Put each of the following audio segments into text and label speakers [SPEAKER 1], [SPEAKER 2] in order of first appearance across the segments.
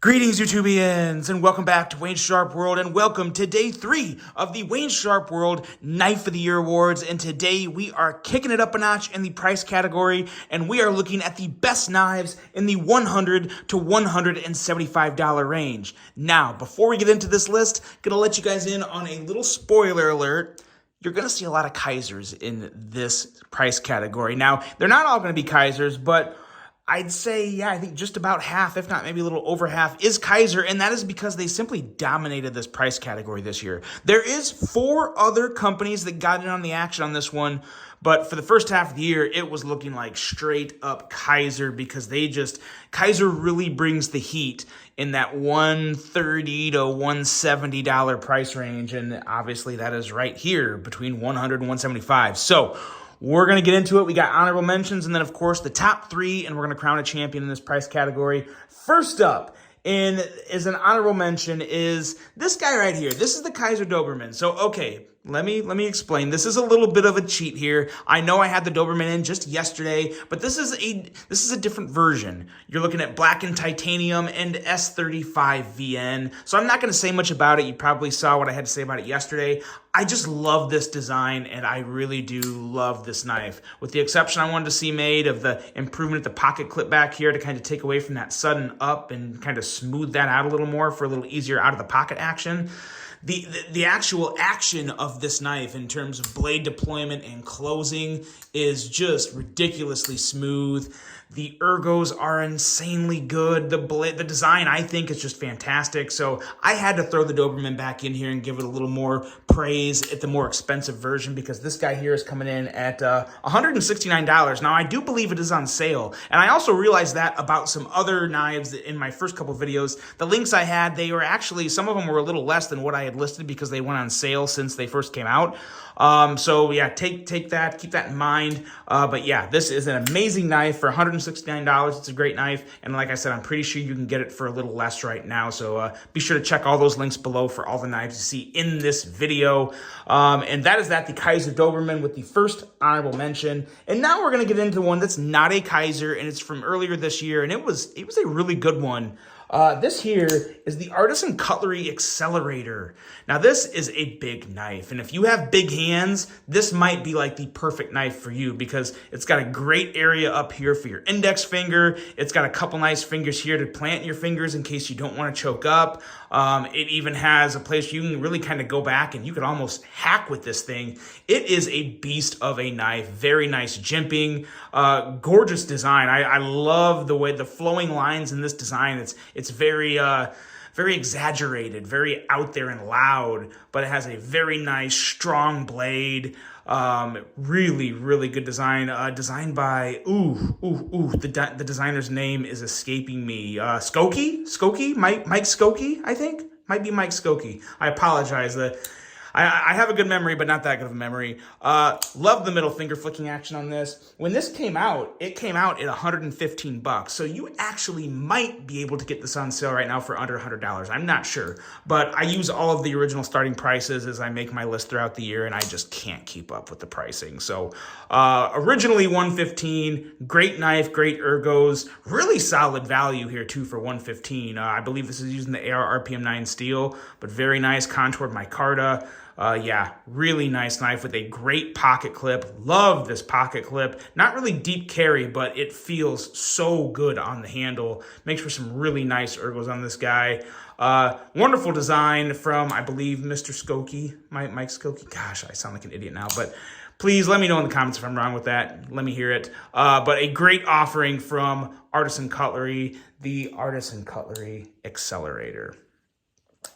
[SPEAKER 1] Greetings, YouTubians, and welcome back to Wayne Sharp World, and welcome to day 3 of the Wayne Sharp World Knife of the Year Awards. And today we are kicking it up a notch in the price category, and we are looking at the best knives in the $100 to $175 range. Now, before we get into this list, gonna let you guys in on a little spoiler alert. You're going to see a lot of Kizers in this price category. Now, they're not all going to be Kizers, but I'd say, yeah, I think just about half, if not maybe a little over half, is Kizer, and that is because they simply dominated this price category this year. There is 4 other companies that got in on the action on this one, but for the first half of the year, it was looking like straight up Kizer because Kizer really brings the heat in that $130 to $170 price range, and obviously that is right here between $100 and $175. So we're going to get into it. We got honorable mentions, and then, of course, the top 3, and we're going to crown a champion in this price category. First up, is an honorable mention is this guy right here. This is the Kizer Doberman. So, okay, let me explain. This is a little bit of a cheat here. I know I had the Doberman in just yesterday, but this is a different version. You're looking at black and titanium and S35 VN. So I'm not going to say much about it. You probably saw what I had to say about it yesterday. I just love this design, and I really do love this knife. With the exception I wanted to see made of the improvement at the pocket clip back here to kind of take away from that sudden up and kind of smooth that out a little more for a little easier out of the pocket action. The actual action of this knife in terms of blade deployment and closing is just ridiculously smooth. The ergos are insanely good. The design, I think, is just fantastic. So I had to throw the Doberman back in here and give it a little more praise at the more expensive version because this guy here is coming in at $169. Now, I do believe it is on sale. And I also realized that about some other knives in my first couple videos. The links I had, they were actually, some of them were a little less than what I had listed because they went on sale since they first came out. So yeah, take that, keep that in mind. But yeah, this is an amazing knife for $169. It's a great knife. And like I said, I'm pretty sure you can get it for a little less right now. So, be sure to check all those links below for all the knives you see in this video. And that is the Kizer Doberman with the first honorable mention. And now we're going to get into one that's not a Kizer, and it's from earlier this year. And it was a really good one. This here is the Artisan Cutlery Accelerator. Now, this is a big knife, and if you have big hands, this might be like the perfect knife for you because it's got a great area up here for your index finger. It's got a couple nice fingers here to plant your fingers in case you don't want to choke up. It even has a place you can really kind of go back and you could almost hack with this thing. It is a beast of a knife. Very nice jimping, gorgeous design. I love the way the flowing lines in this design. It's very exaggerated, very out there and loud, but it has a very nice, strong blade. Really, really good design. Designed by, the designer's name is escaping me. Skokie? Mike Skokie, I think? Might be Mike Skokie. I apologize. I have a good memory, but not that good of a memory. Love the middle finger flicking action on this. When this came out, it came out at $115. So you actually might be able to get this on sale right now for under $100. I'm not sure. But I use all of the original starting prices as I make my list throughout the year, and I just can't keep up with the pricing. So originally $115, great knife, great ergos, really solid value here too for $115. I believe this is using the AR RPM 9 steel, but very nice contoured micarta. Yeah, really nice knife with a great pocket clip. Love this pocket clip. Not really deep carry, but it feels so good on the handle. Makes for some really nice ergos on this guy. Wonderful design from, I believe, Mr. Skokie, Mike Skokie. Gosh, I sound like an idiot now, but please let me know in the comments if I'm wrong with that. Let me hear it. But a great offering from Artisan Cutlery, the Artisan Cutlery Accelerator.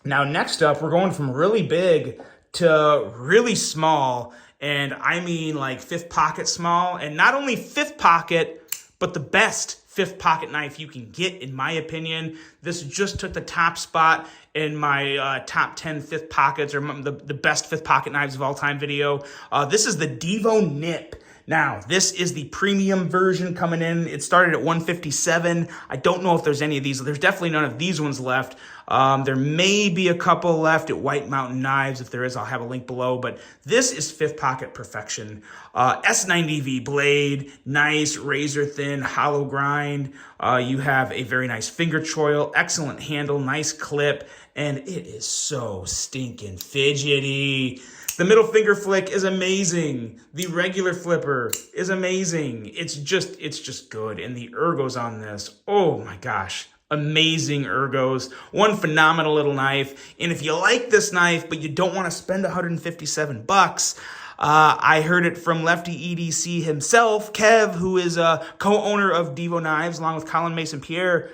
[SPEAKER 1] Now, next up, we're going from really big to really small, and I mean like fifth pocket small, and not only fifth pocket, but the best fifth pocket knife you can get, in my opinion. This just took the top spot in my top 10 fifth pockets, or the best fifth pocket knives of all time video. This is the Divo Nip. Now, this is the premium version coming in. It started at $157. I don't know if there's any of these. There's definitely none of these ones left. There may be a couple left at White Mountain Knives. If there is, I'll have a link below. But this is fifth pocket perfection. S90V blade, nice razor thin hollow grind. You have a very nice finger choil, excellent handle, nice clip, and it is so stinking fidgety. The middle finger flick is amazing. The regular flipper is amazing. It's just good. And the ergos on this, oh my gosh, amazing ergos. One phenomenal little knife. And if you like this knife, but you don't want to spend 157 bucks, I heard it from Lefty EDC himself, Kev, who is a co-owner of Divo Knives, along with Colin Mason Pierre.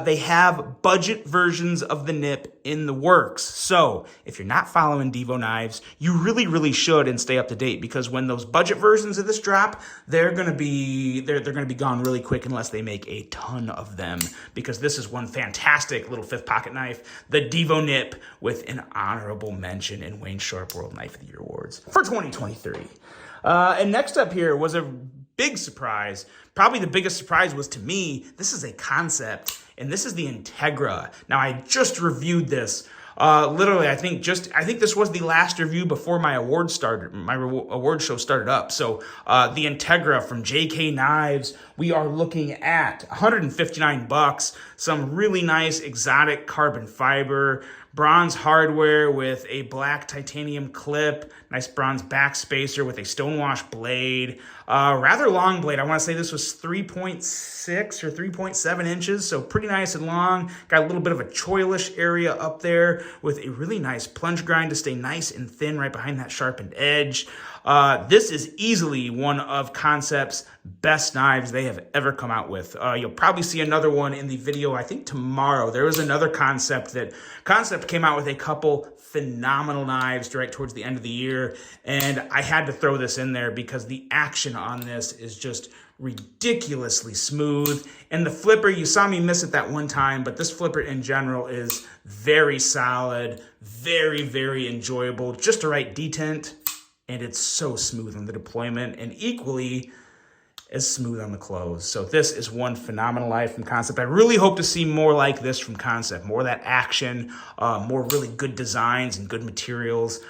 [SPEAKER 1] They have budget versions of the Nip in the works. So if you're not following Divo Knives, you really, really should and stay up to date, because when those budget versions of this drop, they're gonna be gone really quick unless they make a ton of them. Because this is one fantastic little fifth pocket knife, the Divo Nip, with an honorable mention in Wayne Sharp World Knife of the Year Awards for 2023. And next up here was a big surprise. Probably the biggest surprise was, to me, this is a Kansept, and this is the Integra. Now, I just reviewed this. Literally, I think this was the last review before my award show started up. So the Integra from JK Knives, we are looking at 159 bucks. Some really nice exotic carbon fiber, bronze hardware with a black titanium clip, nice bronze backspacer with a stonewash blade, rather long blade. I want to say this was 3.6 or 3.7 inches, so pretty nice and long. Got a little bit of a choilish area up there with a really nice plunge grind to stay nice and thin right behind that sharpened edge. This is easily one of Kansept's best knives they have ever come out with. You'll probably see another one in the video, I think tomorrow. There was another Kansept came out with a couple phenomenal knives right towards the end of the year, and I had to throw this in there because the action on this is just ridiculously smooth. And the flipper, you saw me miss it that one time, but this flipper in general is very solid, very, very enjoyable, just the right detent, and it's so smooth on the deployment and equally as smooth on the close. So this is one phenomenal knife from Kansept. I really hope to see more like this from Kansept, more of that action, more really good designs and good materials.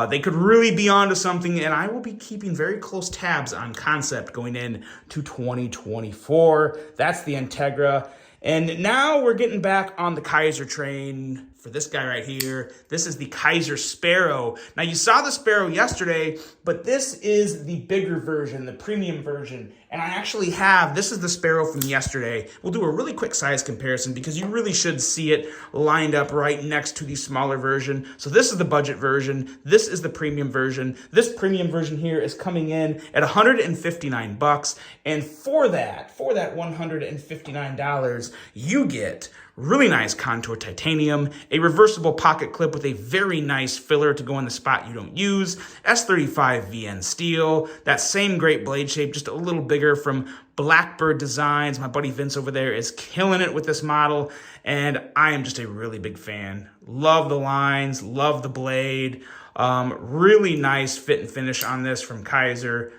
[SPEAKER 1] They could really be onto something, and I will be keeping very close tabs on Kansept going in to 2024. That's the Integra. And now we're getting back on the Kizer train for this guy right here. This is the Kizer Sparrow. Now, you saw the Sparrow yesterday, but this is the bigger version, the premium version. And I actually have, this is the Sparrow from yesterday. We'll do a really quick size comparison because you really should see it lined up right next to the smaller version. So this is the budget version. This is the premium version. This premium version here is coming in at 159 bucks. And for that $159, you get really nice contour titanium, a reversible pocket clip with a very nice filler to go in the spot you don't use, S35 VN steel, that same great blade shape, just a little bigger, from Blackbird Designs. My buddy Vince over there is killing it with this model, and I am just a really big fan. Love the lines, love the blade. Really nice fit and finish on this from Kizer.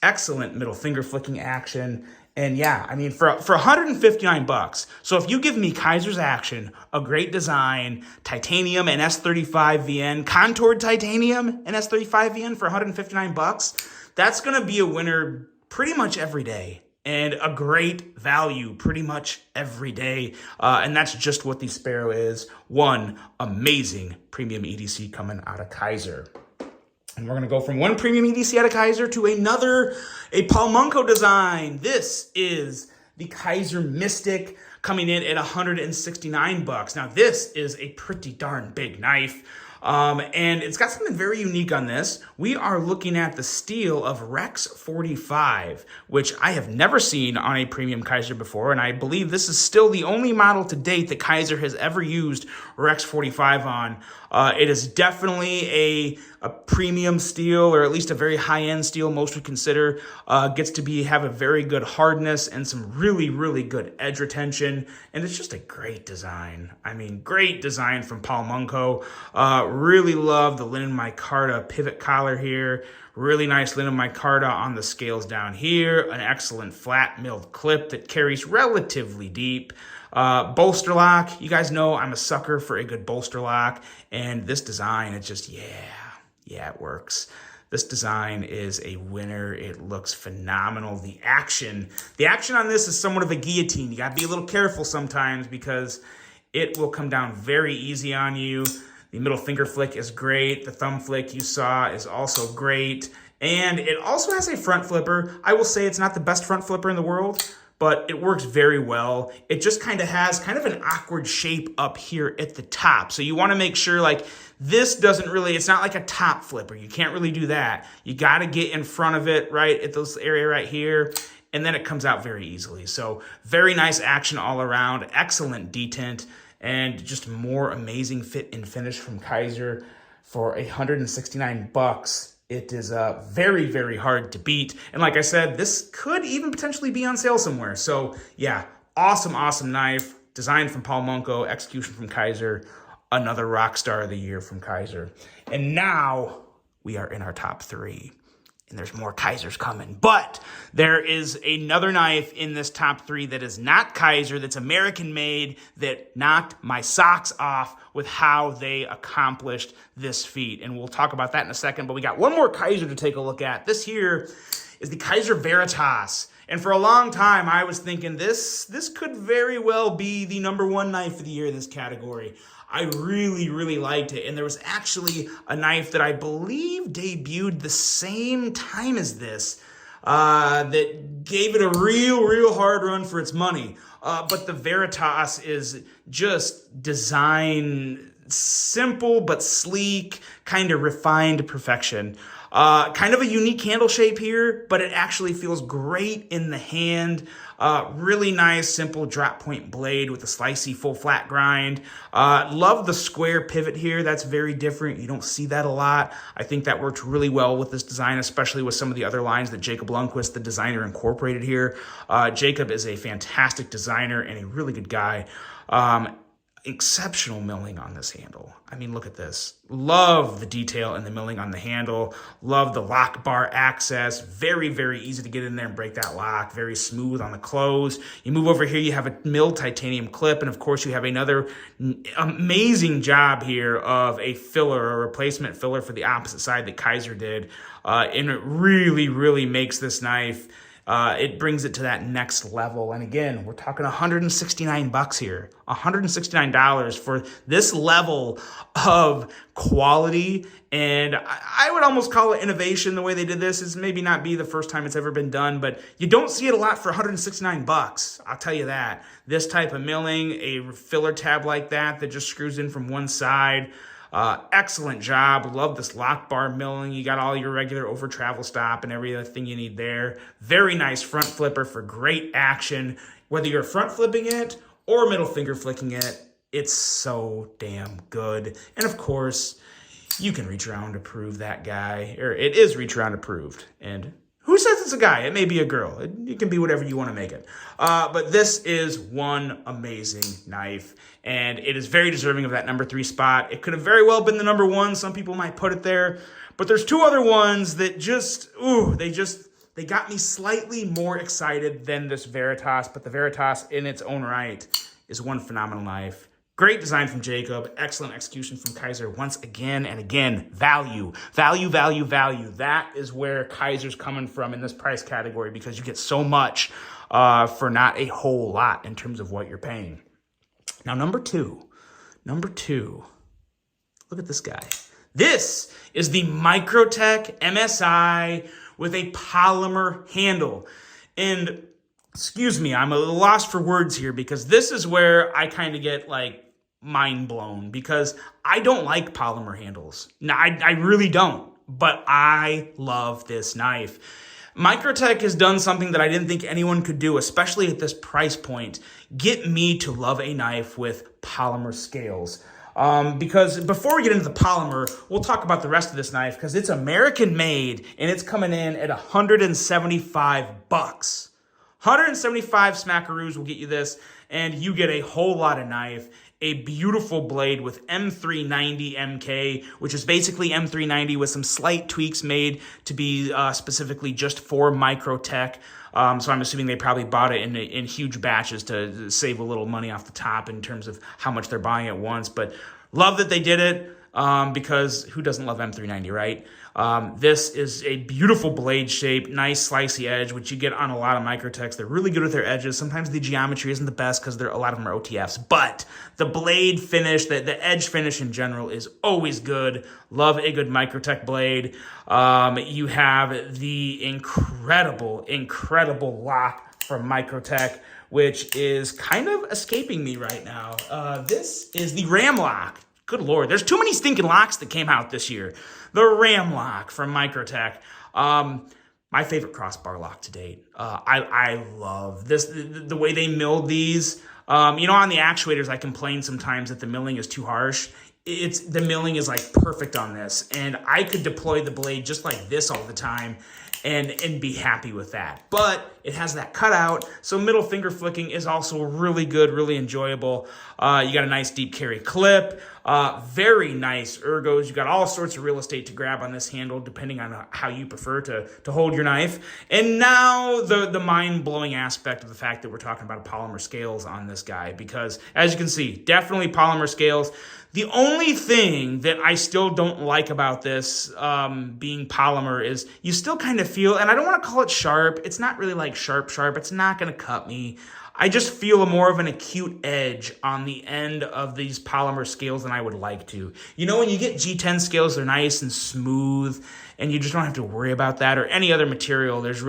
[SPEAKER 1] Excellent middle finger flicking action. And yeah, I mean, for 159 bucks, so if you give me Kizer's action, a great design, titanium and S35 VN, contoured titanium and S35 VN for 159 bucks, that's going to be a winner pretty much every day, and a great value pretty much every day. And that's just what the Sparrow is. One amazing premium EDC coming out of Kizer. And we're going to go from one premium EDC out of Kizer to another, a Paul Munko design. This is the Kizer Mystic, coming in at 169 bucks. Now, this is a pretty darn big knife. And it's got something very unique on this. We are looking at the steel of Rex 45, which I have never seen on a premium Kizer before, and I believe this is still the only model to date that Kizer has ever used Rex 45 on. It is definitely a premium steel, or at least a very high-end steel, most would consider. Gets to have a very good hardness and some really, really good edge retention, and it's just a great design. I mean, great design from Paul Munko. Really love the linen micarta pivot collar here. Really nice linen micarta on the scales down here. An excellent flat milled clip that carries relatively deep. Bolster lock. You guys know I'm a sucker for a good bolster lock. And this design, it's just, yeah, it works. This design is a winner. It looks phenomenal. The action on this is somewhat of a guillotine. You gotta be a little careful sometimes because it will come down very easy on you. The middle finger flick is great. The thumb flick you saw is also great. And it also has a front flipper. I will say it's not the best front flipper in the world, but it works very well. It just kind of has kind of an awkward shape up here at the top. So you wanna make sure like this doesn't really, it's not like a top flipper. You can't really do that. You gotta get in front of it right at this area right here, and then it comes out very easily. So very nice action all around, excellent detent, and just more amazing fit and finish from Kizer for $169. It is very, very hard to beat. And like I said, this could even potentially be on sale somewhere. So yeah, awesome, awesome knife. Designed from Paul Munko, execution from Kizer. Another rock star of the year from Kizer. And now we are in our top 3. And there's more Kizers coming. But there is another knife in this top 3 that is not Kizer, that's American made, that knocked my socks off with how they accomplished this feat. And we'll talk about that in a second. But we got one more Kizer to take a look at. This here is the Kizer Veritas. And for a long time, I was thinking this could very well be the #1 knife of the year in this category. I really, really liked it. And there was actually a knife that I believe debuted the same time as this that gave it a real hard run for its money. But the Veritas is just design simple but sleek, kind of refined perfection. Kind of a unique handle shape here, but it actually feels great in the hand. Really nice, simple drop point blade with a slicey full flat grind. Love the square pivot here. That's very different. You don't see that a lot. I think that worked really well with this design, especially with some of the other lines that Jacob Lundquist, the designer, incorporated here. Jacob is a fantastic designer and a really good guy. Exceptional milling on this handle. I mean, look at this. Love the detail and the milling on the handle. Love the lock bar access. Very, very easy to get in there and break that lock. Very smooth on the close. You move over here, you have a milled titanium clip, and of course you have another amazing job here of a filler, a replacement filler for the opposite side that Kizer did. And it really, really makes this knife, it brings it to that next level. And again, we're talking $169 here. $169 for this level of quality. And I would almost call it innovation the way they did this. Is maybe not be the first time it's ever been done, but you don't see it a lot for $169. I'll tell you that. This type of milling, a filler tab like that just screws in from one side. Excellent job. Love this lock bar milling. You got all your regular over travel stop and everything you need there. Very nice front flipper for great action. Whether you're front flipping it or middle finger flicking it, it's so damn good. And of course, you can reach around to prove that guy, or it is reach around approved. And who says it's a guy? It may be a girl. It can be whatever you want to make it. But this is one amazing knife, and it is very deserving of that #3 spot. It could have very well been the #1. Some people might put it there. But there's 2 other ones that just, they got me slightly more excited than this Veritas. But the Veritas in its own right is one phenomenal knife. Great design from Jacob. Excellent execution from Kizer once again and again. Value, value, value, value. That is where Kizer's coming from in this price category, because you get so much for not a whole lot in terms of what you're paying. Now, number two, look at this guy. This is the Microtech MSI with a polymer handle. And excuse me, I'm a little lost for words here, because this is where I kind of get like mind blown, because I don't like polymer handles. No, I really don't, but I love this knife. Microtech has done something that I didn't think anyone could do, especially at this price point. Get me to love a knife with polymer scales. Because before we get into the polymer, we'll talk about the rest of this knife, because it's American made and it's coming in at $175. 175 smackaroos will get you this, and you get a whole lot of knife. a beautiful blade with M390 MK, which is basically M390 with some slight tweaks made to be specifically just for Microtech. So I'm assuming they probably bought it in huge batches to save a little money off the top in terms of how much they're buying at once. But love that they did it, because who doesn't love M390, right? This is a beautiful blade shape, nice slicey edge, which you get on a lot of Microtechs. They're really good with their edges. Sometimes the geometry isn't the best because a lot of them are OTFs, but the blade finish, the edge finish in general is always good. Love a good Microtech blade. You have the incredible lock from Microtech, which is kind of escaping me right now. This is the Ram lock. Good Lord, there's too many stinking locks that came out this year. The Ram lock from Microtech. My favorite crossbar lock to date. I love this, the way they milled these. On the actuators, I complain sometimes that the milling is too harsh. The milling is like perfect on this, and I could deploy the blade just like this all the time and be happy with that. But it has that cutout, so middle finger flicking is also really good, really enjoyable. You got a nice deep carry clip, very nice ergos. You got all sorts of real estate to grab on this handle, depending on how you prefer to hold your knife. And now the mind-blowing aspect of the fact that we're talking about polymer scales on this guy, because as you can see, definitely polymer scales. The only thing that I still don't like about this being polymer is you still kind of feel, and I don't want to call it sharp. It's not really like sharp. It's not going to cut me. I just feel more of an acute edge on the end of these polymer scales than I would like to. When you get G10 scales, they're nice and smooth, and you just don't have to worry about that, or any other material. There's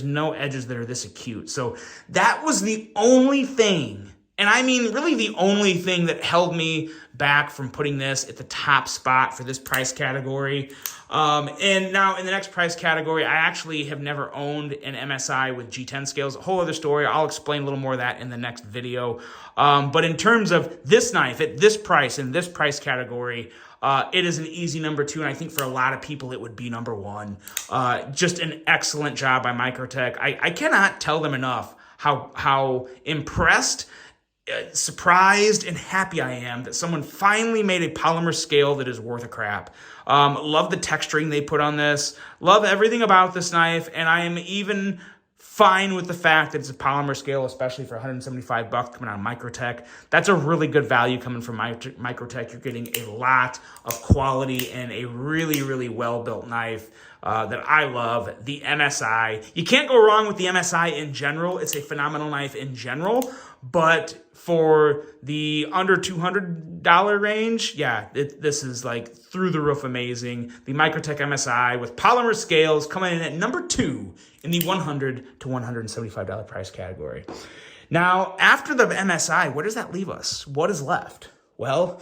[SPEAKER 1] no edges that are this acute. So that was the only thing, and I mean really the only thing that held me back from putting this at the top spot for this price category. And now in the next price category, I actually have never owned an MSI with G10 scales. A whole other story. I'll explain a little more of that in the next video. But in terms of this knife at this price, in this price category, it is an easy number 2, and I think for a lot of people it would be number 1. Just an excellent job by Microtech. I cannot tell them enough how impressed, surprised, and happy I am that someone finally made a polymer scale that is worth a crap. Love the texturing they put on this. Love everything about this knife, and I am even fine with the fact that it's a polymer scale, especially for $175 coming out of Microtech. That's a really good value coming from Microtech. You're getting a lot of quality and a really, really well-built knife that I love, the MSI. You can't go wrong with the MSI in general. It's a phenomenal knife in general, but for the under $200 range, yeah, this is like through the roof amazing. The Microtech MSI with polymer scales coming in at number 2 in the $100 to $175 price category. Now, after the MSI, where does that leave us? What is left? Well,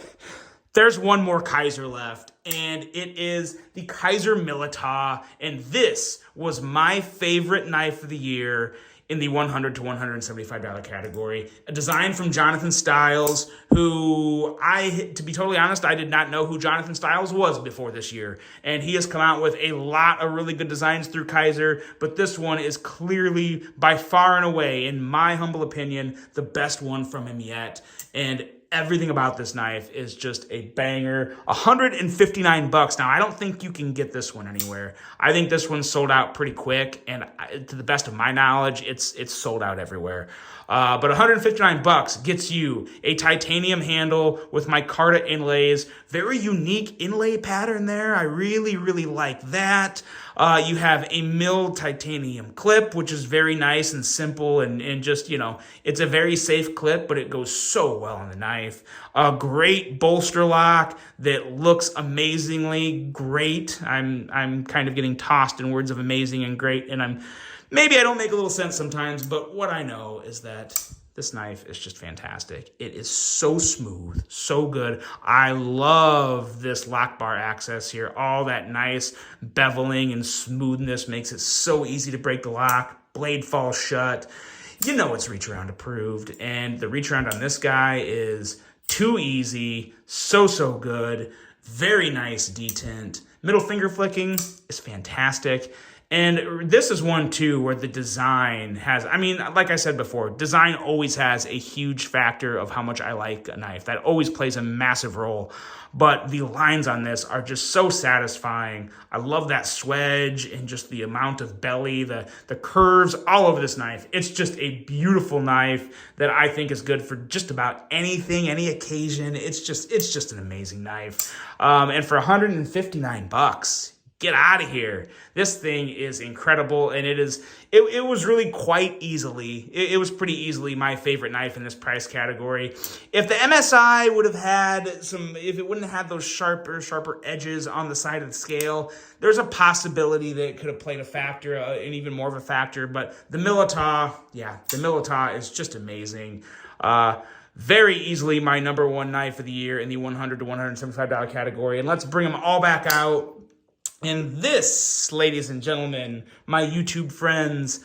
[SPEAKER 1] there's one more Kizer left, and it is the Kizer Militaw, and this was my favorite knife of the year in the $100 to $175 category. A design from Jonathan Stiles, who to be totally honest, I did not know who Jonathan Stiles was before this year. And he has come out with a lot of really good designs through Kizer, but this one is clearly, by far and away, in my humble opinion, the best one from him yet. And everything about this knife is just a banger. $159. Now, I don't think you can get this one anywhere. I think this one sold out pretty quick, and to the best of my knowledge, it's sold out everywhere. But $159 gets you a titanium handle with micarta inlays. Very unique inlay pattern there. I really, really like that. You have a milled titanium clip, which is very nice and simple, and just, it's a very safe clip, but it goes so well on the knife. A great bolster lock that looks amazingly great. I'm kind of getting tossed in words of amazing and great, and maybe I don't make a little sense sometimes, but what I know is that this knife is just fantastic. It is so smooth, so good. I love this lock bar access here. All that nice beveling and smoothness makes it so easy to break the lock. Blade falls shut. It's reach around approved. And the reach around on this guy is too easy, so good. Very nice detent. Middle finger flicking is fantastic. And this is one, too, where the design has, I mean, like I said before, design always has a huge factor of how much I like a knife. That always plays a massive role. But the lines on this are just so satisfying. I love that swedge and just the amount of belly, the curves all over this knife. It's just a beautiful knife that I think is good for just about anything, any occasion. It's just an amazing knife. And for 159 bucks, get out of here. This thing is incredible, and it was really quite easily, it was pretty easily my favorite knife in this price category. If the MSI would have had if it wouldn't have had those sharper edges on the side of the scale, there's a possibility that it could have played a factor, and even more of a factor, but the Militaw, yeah, the Militaw is just amazing. Very easily my number one knife of the year in the $100 to $175 category, and let's bring them all back out. And this, ladies and gentlemen, my YouTube friends,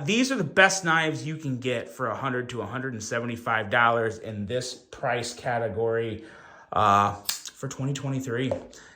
[SPEAKER 1] these are the best knives you can get for $100 to $175 in this price category for 2023.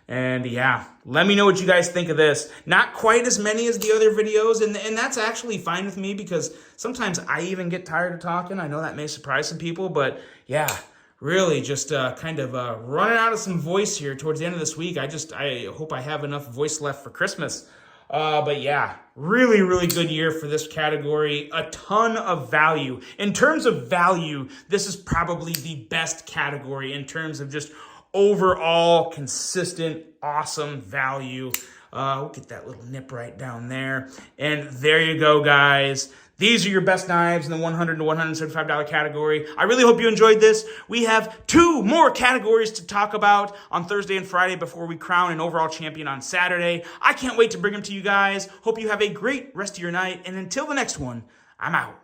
[SPEAKER 1] And yeah, let me know what you guys think of this. Not quite as many as the other videos, and that's actually fine with me because sometimes I even get tired of talking. I know that may surprise some people, but yeah. Really just kind of running out of some voice here towards the end of this week. I hope I have enough voice left for Christmas. But yeah, really, really good year for this category. A ton of value. In terms of value, this is probably the best category in terms of just overall consistent, awesome value. We'll get that little nip right down there. And there you go, guys. These are your best knives in the $100 to $175 category. I really hope you enjoyed this. We have 2 more categories to talk about on Thursday and Friday before we crown an overall champion on Saturday. I can't wait to bring them to you guys. Hope you have a great rest of your night. And until the next one, I'm out.